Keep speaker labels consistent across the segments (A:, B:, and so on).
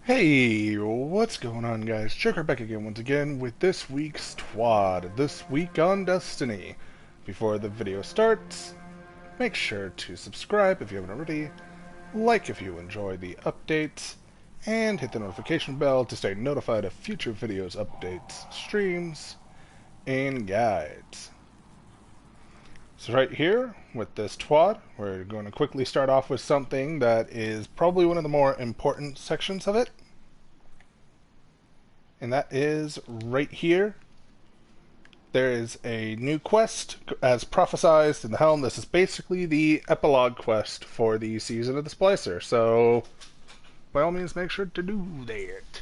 A: Hey, what's going on, guys? Joker back again once again with this week's TWOD, This Week on Destiny. Before the video starts, make sure to subscribe if you haven't already, like if you enjoy the updates, and hit the notification bell to stay notified of future videos, updates, streams, and guides. So right here, with this TWOD, we're going to quickly start off with something that is probably one of the more important sections of it. And that is right here. There is a new quest, as prophesized in the helm. This is basically the epilogue quest for the season of the Splicer. So, by all means, make sure to do that.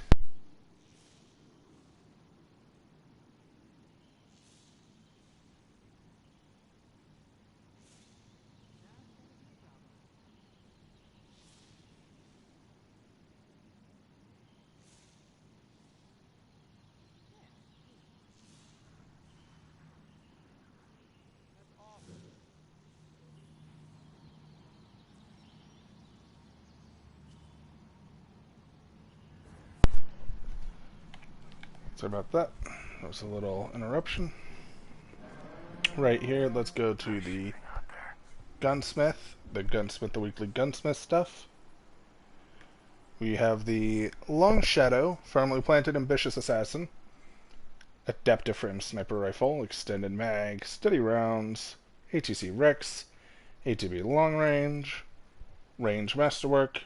A: Sorry about that. That was a little interruption. Right here, let's go to the Gunsmith. The weekly Gunsmith stuff. We have the Long Shadow, firmly planted ambitious assassin. Adaptive frame sniper rifle, extended mag, steady rounds, ATC Rex, ATB long range, range masterwork.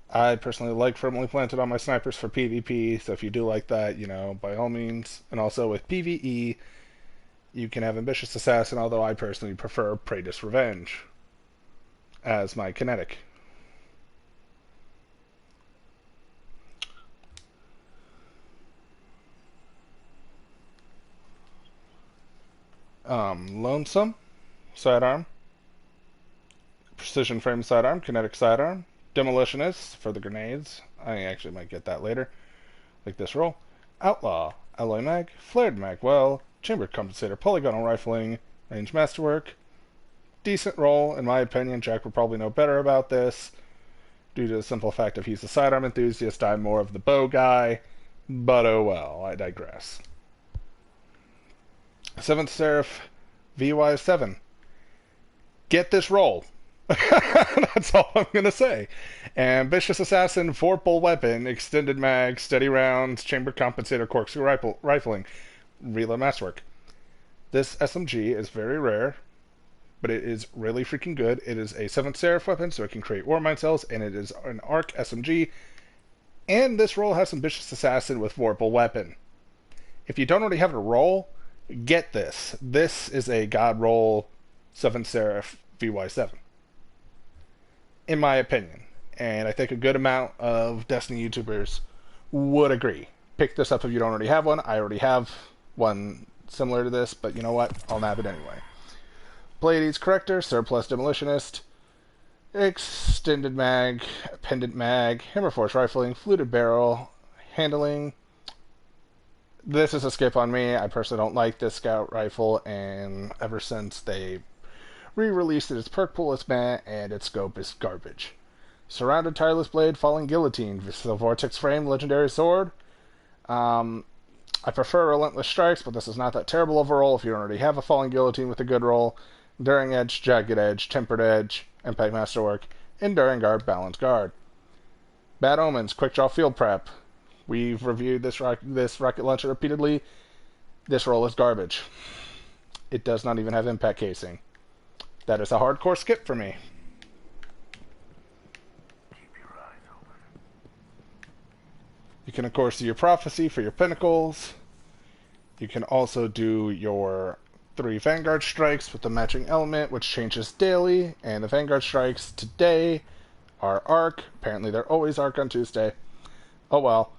A: I personally like firmly planted on my snipers for PvP, so if you do like that, you know, by all means. And also with PvE, you can have ambitious assassin, although I personally prefer Praetus Revenge as my kinetic. Lonesome sidearm, precision frame sidearm, kinetic sidearm, demolitionist for the grenades. I actually might get that later, like this roll. Outlaw, alloy mag, flared mag, well, chambered compensator, polygonal rifling, range masterwork. Decent roll, in my opinion. Jack would probably know better about this, due to the simple fact that he's a sidearm enthusiast. I'm more of the bow guy, but oh well, I digress. 7th Seraph VY7. Get this roll. That's all I'm going to say. Ambitious Assassin, Vorpal Weapon, Extended Mag, Steady Rounds, Chambered Compensator, Corkscrew Rifling, Reload Masterwork. This SMG is very rare, but it is really freaking good. It is a 7th Seraph weapon, so it can create War Mine cells, and it is an ARC SMG. And this roll has Ambitious Assassin with Vorpal Weapon. If you don't already have a roll, get this. This is a God roll 7th Seraph VY7. In my opinion. And I think a good amount of Destiny YouTubers would agree. Pick this up if you don't already have one. I already have one similar to this, but you know what? I'll nab it anyway. Pleiades Corrector, Surplus Demolitionist, Extended Mag, Pendant Mag, Hammerforce Rifling, Fluted Barrel, Handling. This is a skip on me. I personally don't like this scout rifle, and ever since they re-released it, its perk pool is meh, and its scope is garbage. Surrounded Tireless Blade, Falling Guillotine, the Vortex Frame, Legendary Sword. I prefer Relentless Strikes, but this is not that terrible overall if you already have a Falling Guillotine with a good roll. Enduring Edge, Jagged Edge, Tempered Edge, Impact Masterwork, Enduring Guard, Balanced Guard. Bad Omens, Quick Draw Field Prep. We've reviewed this rocket launcher repeatedly. This roll is garbage. It does not even have impact casing. That is a hardcore skip for me. You can, of course, do your Prophecy for your Pinnacles. You can also do your 3 Vanguard Strikes with the matching element, which changes daily. And the Vanguard Strikes today are Arc. Apparently they're always Arc on Tuesday. Oh well.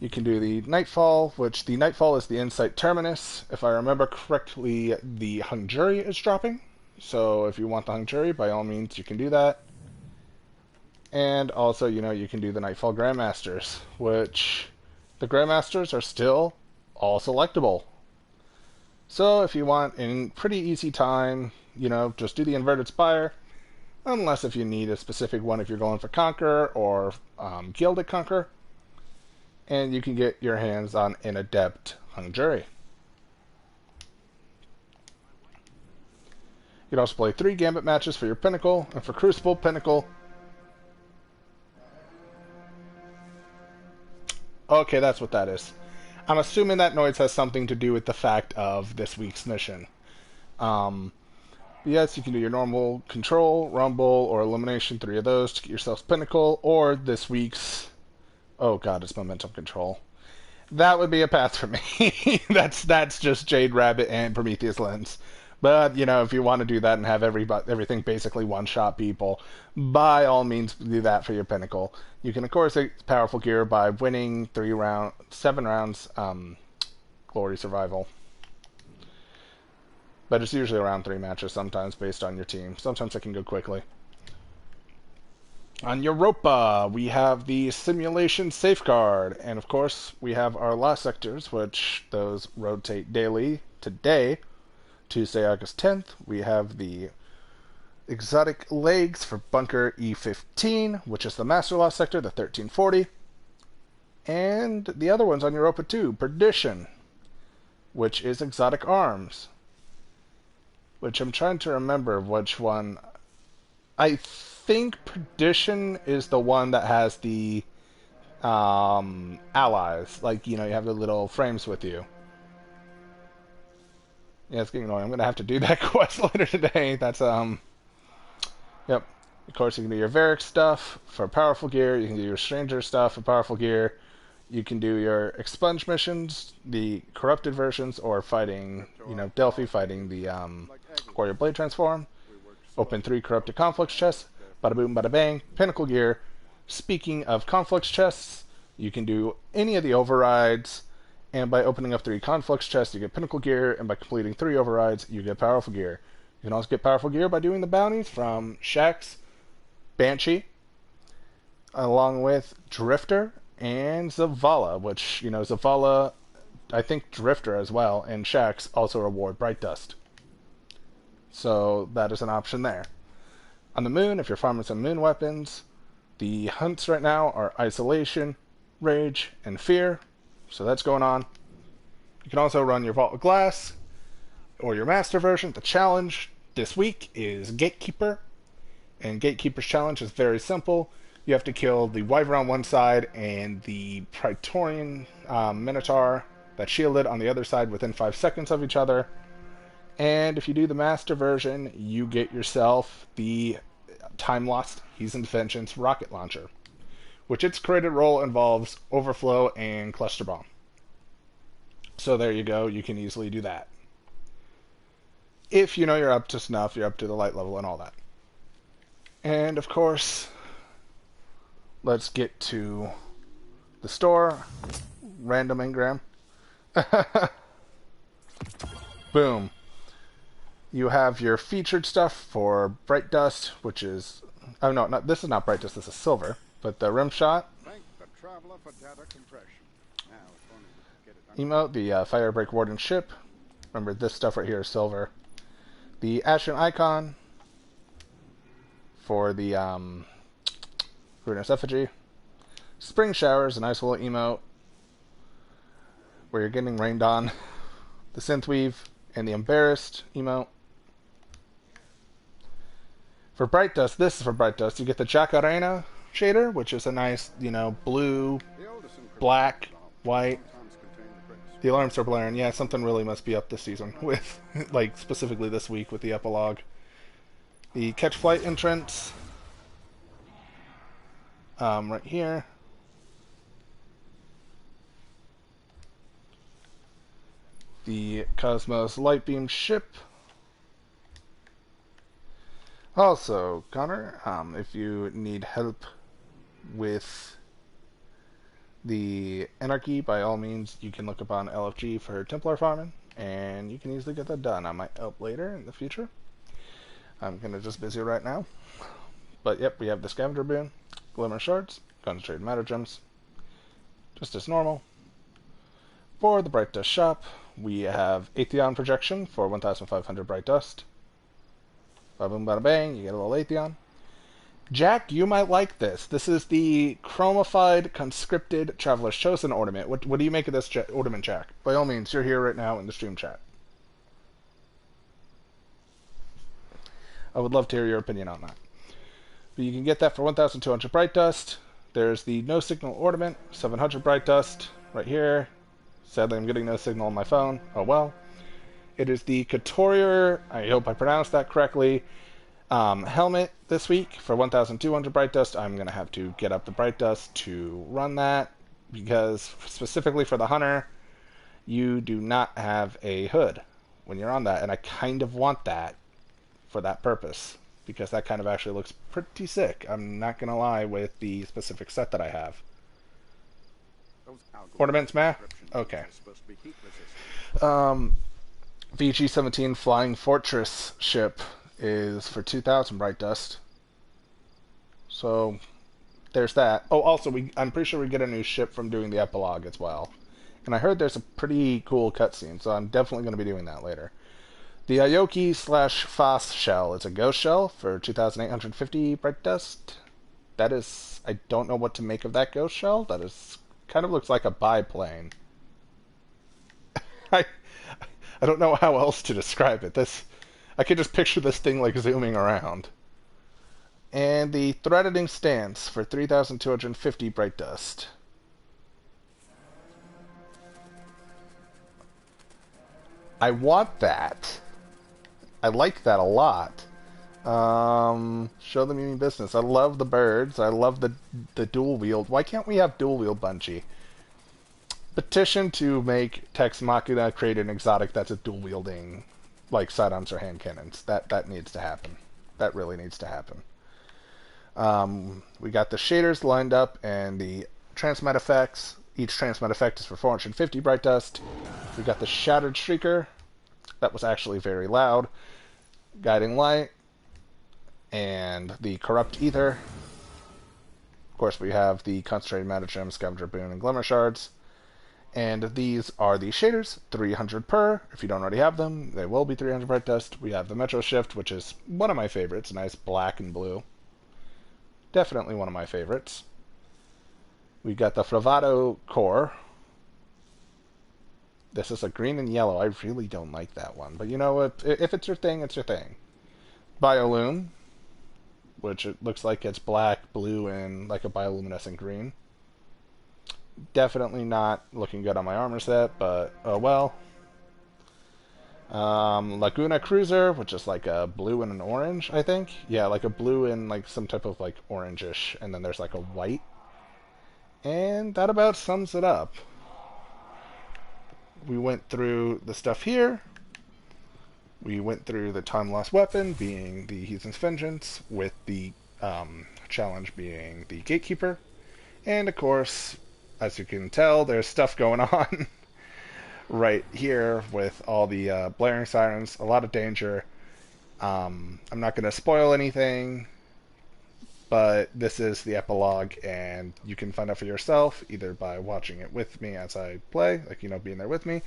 A: You can do the Nightfall, which the Nightfall is the Insight Terminus. If I remember correctly, the Hung Jury is dropping. So if you want the Hung Jury, by all means, you can do that. And also, you know, you can do the Nightfall Grandmasters, which the Grandmasters are still all selectable. So if you want in pretty easy time, you know, just do the Inverted Spire. unless if you need a specific one if you're going for Conqueror or Gilded Conqueror. And you can get your hands on an Adept Hung Jury. You can also play 3 Gambit matches for your Pinnacle, and for Crucible, Pinnacle. Okay, that's what that is. I'm assuming that noise has something to do with the fact of this week's mission. Yes, you can do your normal Control, Rumble, or Elimination, 3 of those to get yourself Pinnacle, or this week's... Oh god, it's Momentum Control. That would be a pass for me. That's just Jade Rabbit and Prometheus Lens. But, you know, if you want to do that and have everything basically one-shot people, by all means do that for your Pinnacle. You can, of course, get powerful gear by winning 7 rounds Glory Survival. But it's usually around 3 matches sometimes based on your team. Sometimes it can go quickly. On Europa, we have the Simulation Safeguard. And, of course, we have our last sectors, which those rotate daily. Today, Tuesday, August 10th, we have the Exotic Legs for Bunker E15, which is the Master Loss sector, the 1340. And the other one's on Europa too, Perdition, which is Exotic Arms. Which I'm trying to remember which one. I think Perdition is the one that has the allies. Like, you know, you have the little frames with you. Yeah, it's getting annoying. I'm going to have to do that quest later today. That's, Yep. Of course, you can do your Varric stuff for powerful gear. You can do your Stranger stuff for powerful gear. You can do your Expunge missions, the corrupted versions, or fighting, you know, Delphi, fighting the Warrior Blade Transform. Open 3 corrupted conflicts chests. Bada boom, bada bang. Pinnacle gear. Speaking of conflicts chests, you can do any of the overrides. And by opening up 3 conflicts chests, you get Pinnacle gear. And by completing 3 overrides, you get powerful gear. You can also get powerful gear by doing the bounties from Shaxx, Banshee, along with Drifter and Zavala, which, you know, Zavala, I think Drifter as well, and Shaxx also reward Bright Dust. So that is an option there. On the moon, if you're farming some moon weapons, the hunts right now are Isolation, Rage, and Fear. So that's going on. You can also run your Vault of Glass, or your Master version. The challenge this week is Gatekeeper. And Gatekeeper's challenge is very simple. You have to kill the Wyvern on one side and the Praetorian Minotaur that's shielded on the other side within 5 seconds of each other. And if you do the Master version, you get yourself the Time Lost Heathen Vengeance rocket launcher, which its created role involves Overflow and Cluster Bomb. So there you go, you can easily do that. If you know you're up to snuff, you're up to the light level and all that. And of course, let's get to the store. Random engram. Boom. You have your featured stuff for Bright Dust, which is... Oh no, this is not Bright Dust, this is Silver. But the Rim Shot.
B: Thank the traveler for data compression. Now, if only we could get it
A: Emote, the Firebreak Warden Ship. Remember, this stuff right here is Silver. The Ashen Icon for the Ruinous Effigy. Spring Showers, a nice little emote where you're getting rained on. The Synthweave and the Embarrassed emote. For Bright Dust, this is for Bright Dust, you get the Jacarena shader, which is a nice, you know, blue, black, white. The alarms are blaring. Yeah, something really must be up this season with, like, specifically this week with the epilogue. The Catch Flight entrance. Right here. The Cosmos Lightbeam ship. Also, Connor, if you need help with the Anarchy, by all means, you can look up on LFG for Templar farming, and you can easily get that done. I might help later in the future. I'm kind of just busy right now. But yep, we have the Scavenger Boon, Glimmer Shards, Concentrated Matter Gems, just as normal. For the Bright Dust shop, we have Atheon Projection for 1,500 Bright Dust. Bada boom, bada bang, you get a little Atheon. Jack, you might like this. This is the chromified, conscripted Traveler's Chosen ornament. What do you make of this ornament, Jack? By all means, you're here right now in the stream chat. I would love to hear your opinion on that. But you can get that for 1,200 Bright Dust. There's the No Signal ornament, 700 Bright Dust, right here. Sadly, I'm getting no signal on my phone. Oh well. It is the Couturier, I hope I pronounced that correctly, helmet this week for 1,200 Bright Dust. I'm going to have to get up the Bright Dust to run that, because specifically for the Hunter, you do not have a hood when you're on that, and I kind of want that for that purpose, because that kind of actually looks pretty sick. I'm not going to lie with the specific set that I have. Ornaments, ma? Okay. VG-17 Flying Fortress ship is for 2,000 Bright Dust. So, there's that. Oh, also, I'm pretty sure we get a new ship from doing the epilogue as well. And I heard there's a pretty cool cutscene, so I'm definitely going to be doing that later. The Aoki / Foss shell is a ghost shell for 2,850 Bright Dust. That is... I don't know what to make of that ghost shell. That is... kind of looks like a biplane. I don't know how else to describe it. I could just picture this thing like zooming around. And the Threatening Stance for 3,250 Bright Dust. I want that. I like that a lot. Show them you mean business. I love the birds. I love the dual wield. Why can't we have dual wield Bungie? Petition to make Tex Machina create an exotic that's a dual wielding, like sidearms or hand cannons. That needs to happen. That really needs to happen. We got the shaders lined up and the transmat effects. Each transmat effect is for 450 Bright Dust. We got the Shattered Shrieker. That was actually very loud. Guiding Light. And the Corrupt Ether. Of course, we have the Concentrated Matter Gem, Scavenger Boon, and Glimmer Shards. And these are the shaders, 300 per. If you don't already have them, they will be 300 Bright Dust. We have the Metro Shift, which is one of my favorites. Nice black and blue. Definitely one of my favorites. We got the Bravado Core. This is a green and yellow. I really don't like that one. But you know what? If it's your thing, it's your thing. Biolume, which it looks like it's black, blue, and like a bioluminescent green. Definitely not looking good on my armor set, but oh well. Laguna Cruiser, which is like a blue and an orange, I think. Yeah, like a blue and like some type of like orangish, and then there's like a white. And that about sums it up. We went through the stuff here. We went through the time lost weapon being the Heathen's Vengeance, with the challenge being the Gatekeeper. And of course, as you can tell, there's stuff going on right here with all the blaring sirens, a lot of danger. I'm not going to spoil anything, but this is the epilogue, and you can find out for yourself, either by watching it with me as I play, like, you know, being there with me,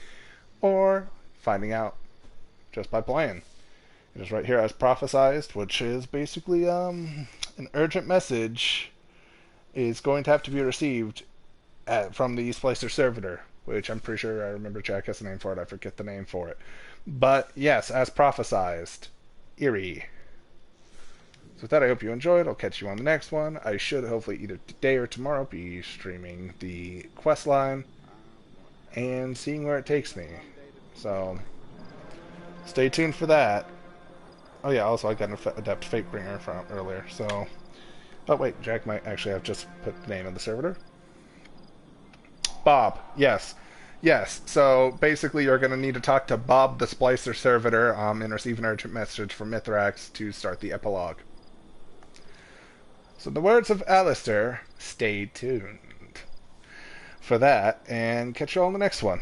A: or finding out just by playing. It is right here as prophesized, which is basically an urgent message is going to have to be received from the Splicer servitor, which I'm pretty sure I remember Jack has a name for it. I forget the name for it. But yes, as prophesized, Eerie. So with that, I hope you enjoyed. I'll catch you on the next one. I should hopefully either today or tomorrow be streaming the quest line and seeing where it takes me. So stay tuned for that. Oh yeah, also I got an Adept Fatebringer from earlier, so... Oh wait, Jack might actually have just put the name of the servitor. Bob, yes. Yes, so basically you're going to need to talk to Bob the Splicer servitor and receive an urgent message from Mithrax to start the epilogue. So in the words of Alistair, stay tuned for that, and catch you all in the next one.